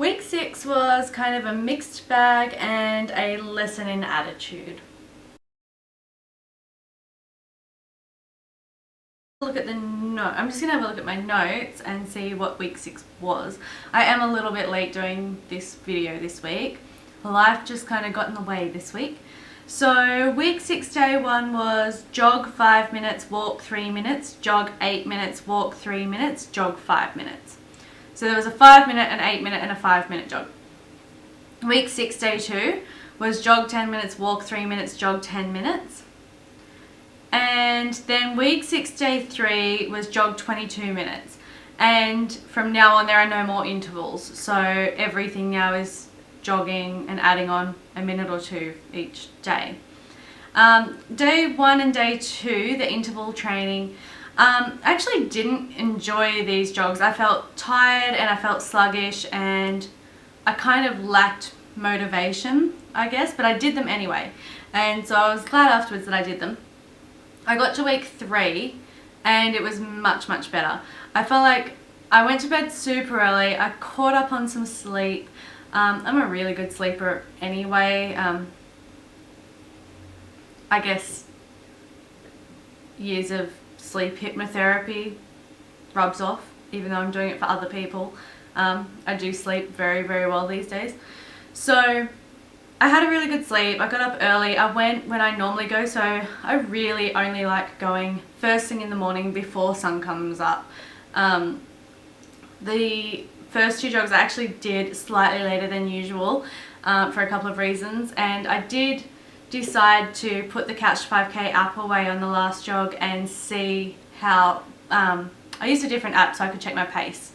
Week 6 was kind of a mixed bag and a lesson in attitude. I'm just going to have a look at my notes and see what week 6 was. I am a little bit late doing this video this week. Life just kind of got in the way this week. So week 6 day 1 was jog 5 minutes, walk 3 minutes, jog 8 minutes, walk 3 minutes, jog 5 minutes. So there was a 5 minute, an 8 minute and a 5 minute jog. Week 6 day 2 was jog 10 minutes, walk 3 minutes, jog 10 minutes. And then week 6 day 3 was jog 22 minutes. And from now on there are no more intervals. So everything now is jogging and adding on a minute or two each day. Day 1 and day 2, the interval training, I actually didn't enjoy these jogs. I felt tired and I felt sluggish and I kind of lacked motivation, I guess, but I did them anyway. And so I was glad afterwards that I did them. I got to week 3 and it was much better. I felt like I went to bed super early. I caught up on some sleep. I'm a really good sleeper anyway. I guess years of sleep hypnotherapy rubs off, even though I'm doing it for other people. I do sleep very well these days. So I had a really good sleep. I got up early. I went when I normally go, so I really only like going first thing in the morning before sun comes up. The first 2 jogs I actually did slightly later than usual for a couple of reasons, and I did decide to put the C25K app away on the last jog and see how I used a different app so I could check my pace.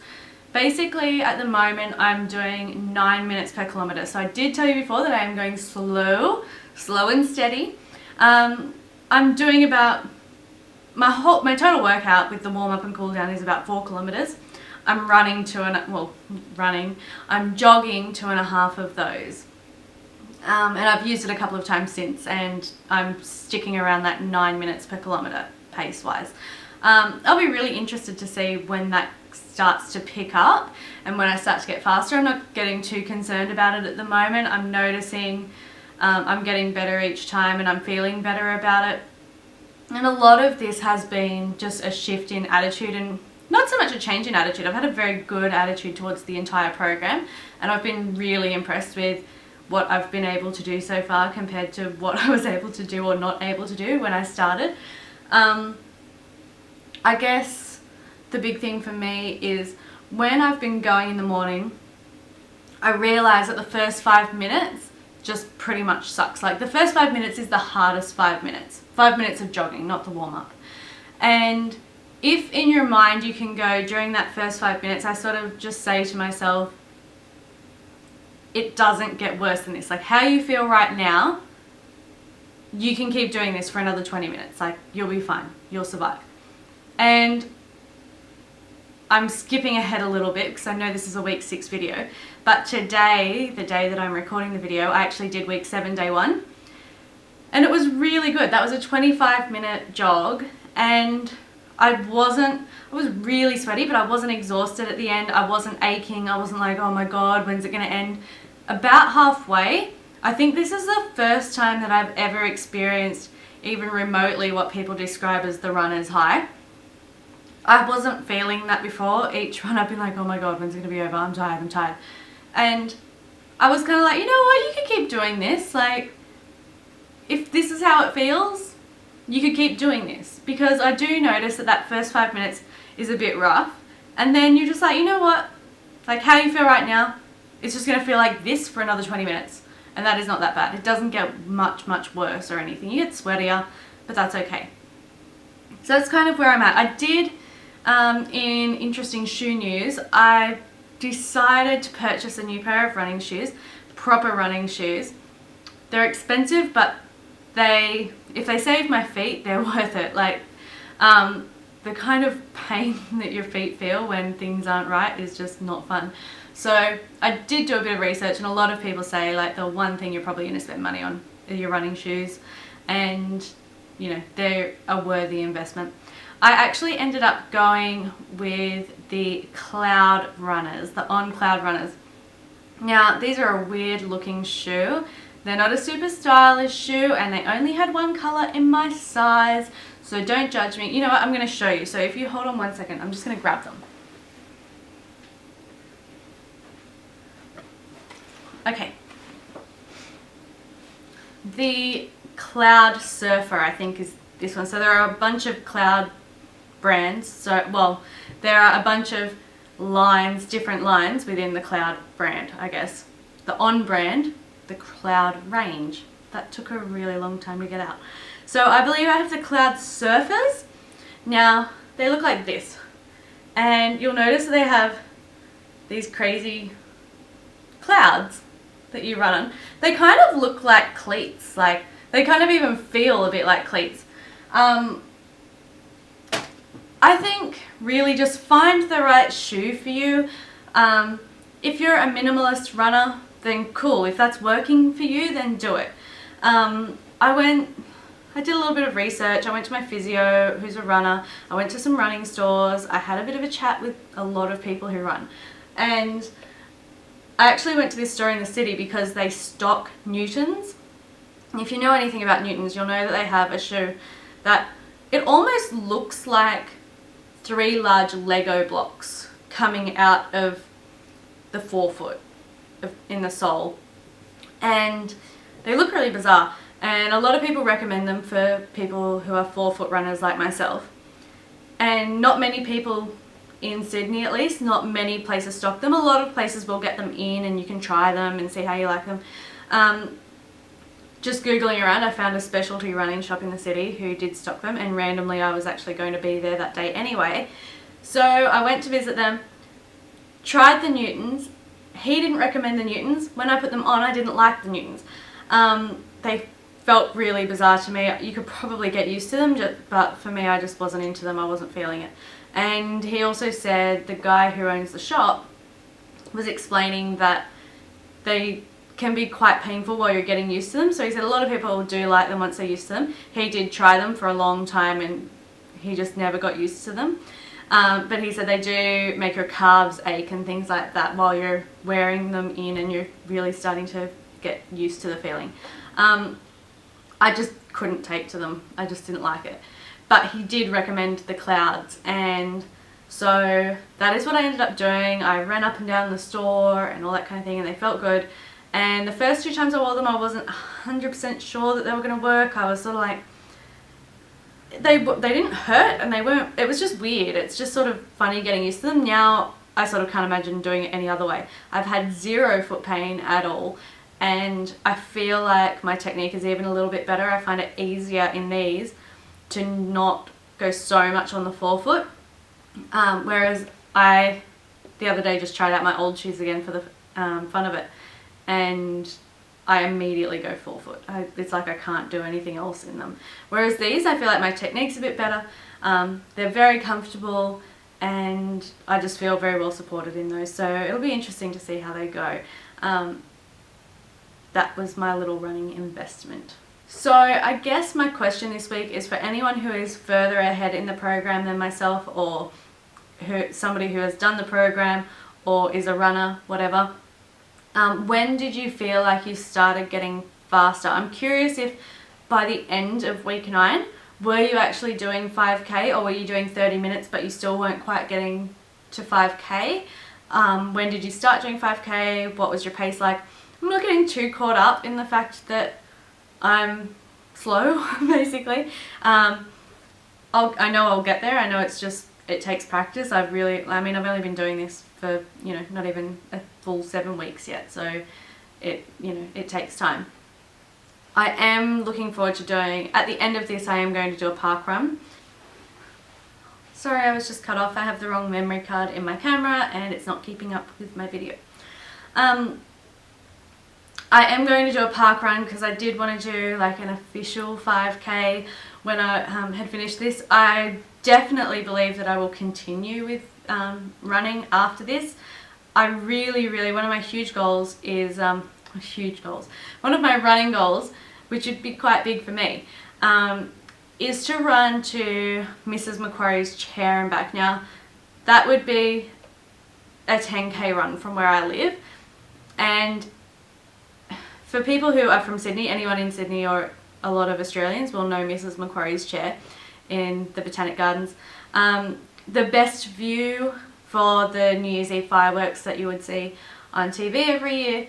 Basically at the moment I'm doing 9 minutes per kilometre, so I did tell you before that I am going slow and steady. I'm doing about my total workout with the warm up and cool down is about 4 kilometres. I'm running I'm jogging 2.5 of those. And I've used it a couple of times since, and I'm sticking around that 9 minutes per kilometre pace wise. I'll be really interested to see when that starts to pick up and when I start to get faster. I'm not getting too concerned about it at the moment. I'm noticing I'm getting better each time and I'm feeling better about it. And a lot of this has been just a shift in attitude, and not so much a change in attitude. I've had a very good attitude towards the entire program, and I've been really impressed with what I've been able to do so far compared to what I was able to do or not able to do when I started. I guess the big thing for me is when I've been going in the morning, I realise that the first 5 minutes just pretty much sucks. Like the first 5 minutes is the hardest 5 minutes. 5 minutes of jogging, not the warm-up. And if in your mind you can go during that first 5 minutes, I sort of just say to myself, it doesn't get worse than this. Like how you feel right now, you can keep doing this for another 20 minutes. Like you'll be fine, you'll survive. And I'm skipping ahead a little bit because I know this is a week 6 video, but today, the day that I'm recording the video, I actually did week 7 day 1 and it was really good. That was a 25-minute jog and I was really sweaty, but I wasn't exhausted at the end. I wasn't aching. I wasn't like, oh my God, when's it going to end? About halfway, I think this is the first time that I've ever experienced even remotely what people describe as the runner's high. I wasn't feeling that before. Each run I've been like, oh my God, when's it going to be over? I'm tired. And I was kind of like, you know what, you could keep doing this. Like, if this is how it feels, you could keep doing this, because I do notice that that first 5 minutes is a bit rough, and then you're just like, you know what, like how you feel right now, it's just going to feel like this for another 20 minutes, and that is not that bad. It doesn't get much worse or anything. You get sweatier, but that's okay. So that's kind of where I'm at. I did, in interesting shoe news, I decided to purchase a new pair of running shoes, proper running shoes. They're expensive, but if they save my feet, they're worth it. Like, the kind of pain that your feet feel when things aren't right is just not fun. So I did do a bit of research, and a lot of people say like the one thing you're probably going to spend money on are your running shoes, and you know, they're a worthy investment. I actually ended up going with the Cloud runners, the On Cloud runners. Now, these are a weird looking shoe. They're not a super stylish shoe, and they only had one color in my size, so don't judge me. You know what, I'm going to show you. So if you hold on 1 second, I'm just going to grab them. Okay. The Cloud Surfer, I think, is this one. So there are a bunch of Cloud brands. So, well, there are a bunch of lines, different lines within the Cloud brand, I guess. The On brand, the Cloud range. That took a really long time to get out. So I believe I have the Cloud Surfers. Now, they look like this. And you'll notice that they have these crazy clouds that you run on. They kind of look like cleats. Like, they kind of even feel a bit like cleats. I think really just find the right shoe for you. If you're a minimalist runner, then cool. If that's working for you, then do it. I did a little bit of research. I went to my physio, who's a runner. I went to some running stores. I had a bit of a chat with a lot of people who run. And I actually went to this store in the city because they stock Newtons. If you know anything about Newtons, you'll know that they have a shoe that it almost looks like 3 large Lego blocks coming out of the forefoot in the sole. And they look really bizarre. And a lot of people recommend them for people who are forefoot runners like myself. And not many people in Sydney, at least, not many places stock them. A lot of places will get them in and you can try them and see how you like them. Just Googling around, I found a specialty running shop in the city who did stock them, and randomly I was actually going to be there that day anyway. So I went to visit them, tried the Newtons. He didn't recommend the Newtons. When I put them on, I didn't like the Newtons. They felt really bizarre to me. You could probably get used to them, but for me, I just wasn't into them. I wasn't feeling it. And he also said, the guy who owns the shop was explaining that they can be quite painful while you're getting used to them. So he said a lot of people do like them once they're used to them. He did try them for a long time and he just never got used to them. But he said they do make your calves ache and things like that while you're wearing them in and you're really starting to get used to the feeling. I just couldn't take to them. I just didn't like it. But he did recommend the Clouds, and so that is what I ended up doing. I ran up and down the store and all that kind of thing, and they felt good. And the first 2 times I wore them, I wasn't 100% sure that they were going to work. I was sort of like, they didn't hurt and they weren't, it was just weird. It's just sort of funny getting used to them. Now I sort of can't imagine doing it any other way. I've had 0 foot pain at all, and I feel like my technique is even a little bit better. I find it easier in these to not go so much on the forefoot. Whereas I, the other day, just tried out my old shoes again for the fun of it, and I immediately go forefoot. It's like I can't do anything else in them. Whereas these, I feel like my technique's a bit better. They're very comfortable and I just feel very well supported in those. So it'll be interesting to see how they go. That was my little running investment. So I guess my question this week is for anyone who is further ahead in the program than myself, or somebody who has done the program or is a runner, whatever. When did you feel like you started getting faster? I'm curious if by the end of week 9, were you actually doing 5K, or were you doing 30 minutes but you still weren't quite getting to 5K? When did you start doing 5K? What was your pace like? I'm not getting too caught up in the fact that I'm slow, basically. I know I'll get there. I know it takes practice. I've only been doing this for, not even a full 7 weeks yet. So it takes time. I am looking forward to doing, at the end of this, I am going to do a park run. Sorry, I was just cut off. I have the wrong memory card in my camera and it's not keeping up with my video. I am going to do a park run because I did want to do like an official 5K when I had finished this. I definitely believe that I will continue with running after this. I really, one of my huge goals is, one of my running goals, which would be quite big for me, is to run to Mrs. Macquarie's chair and back. Now, that would be a 10K run from where I live. And for people who are from Sydney, anyone in Sydney or a lot of Australians will know Mrs. Macquarie's chair in the Botanic Gardens. The best view for the New Year's Eve fireworks that you would see on TV every year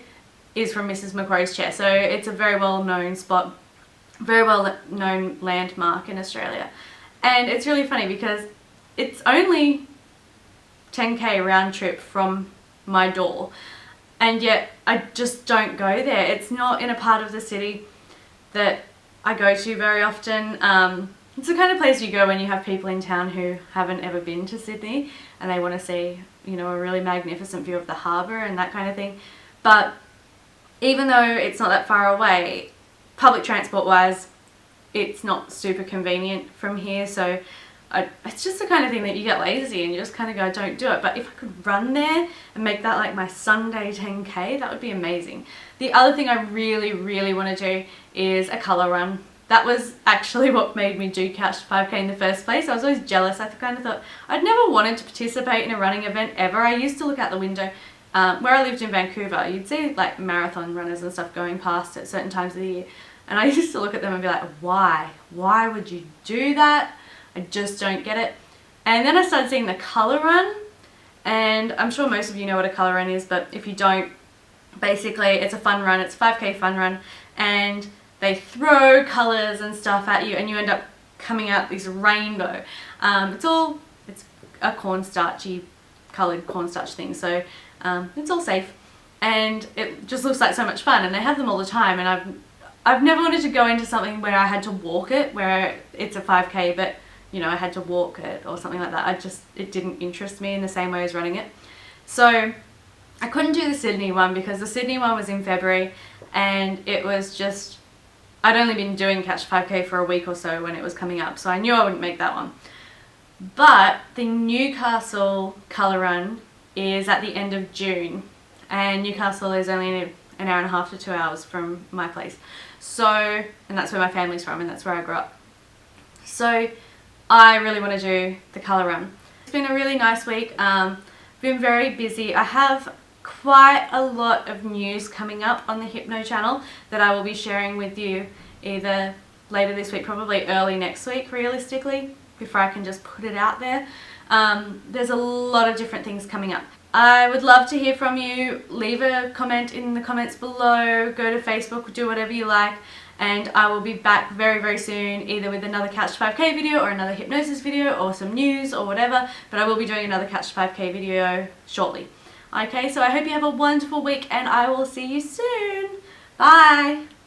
is from Mrs. Macquarie's chair. So it's a very well known spot, very well known landmark in Australia. And it's really funny because it's only 10k round trip from my door, and yet I just don't go there. It's not in a part of the city that I go to very often. It's the kind of place you go when you have people in town who haven't ever been to Sydney and they want to see, you know, a really magnificent view of the harbour and that kind of thing. But even though it's not that far away, public transport wise, it's not super convenient from here. So it's just the kind of thing that you get lazy and you just kind of go, don't do it. But if I could run there and make that like my Sunday 10k, that would be amazing. The other thing I really, really want to do is a colour run. That was actually what made me do Couch to 5k in the first place. I was always jealous. I kind of thought I'd never wanted to participate in a running event ever. I used to look out the window where I lived in Vancouver. You'd see like marathon runners and stuff going past at certain times of the year. And I used to look at them and be like, why? Why would you do that? I just don't get it. And then I started seeing the colour run, and I'm sure most of you know what a colour run is, but if you don't, basically it's a fun run. It's a 5k fun run, and they throw colours and stuff at you and you end up coming out this rainbow. It's a cornstarchy coloured cornstarch thing, so it's all safe and it just looks like so much fun, and they have them all the time. And I've never wanted to go into something where I had to walk it, where it's a 5k but you know I had to walk it or something like that. It didn't interest me in the same way as running it. So I couldn't do the Sydney one because the Sydney one was in February and it was just, I'd only been doing Catch 5k for a week or so when it was coming up, so I knew I wouldn't make that one. But the Newcastle colour run is at the end of June, and Newcastle is only an hour and a half to 2 hours from my place. So, and that's where my family's from and that's where I grew up. So I really want to do the colour run. It's been a really nice week. Been very busy. I have quite a lot of news coming up on the Hypno channel that I will be sharing with you either later this week, probably early next week realistically, before I can just put it out there. There's a lot of different things coming up. I would love to hear from you. Leave a comment in the comments below, go to Facebook, do whatever you like, and I will be back very, very soon, either with another Couch to 5k video or another hypnosis video or some news or whatever, but I will be doing another Couch to 5k video shortly. Okay, so I hope you have a wonderful week and I will see you soon. Bye!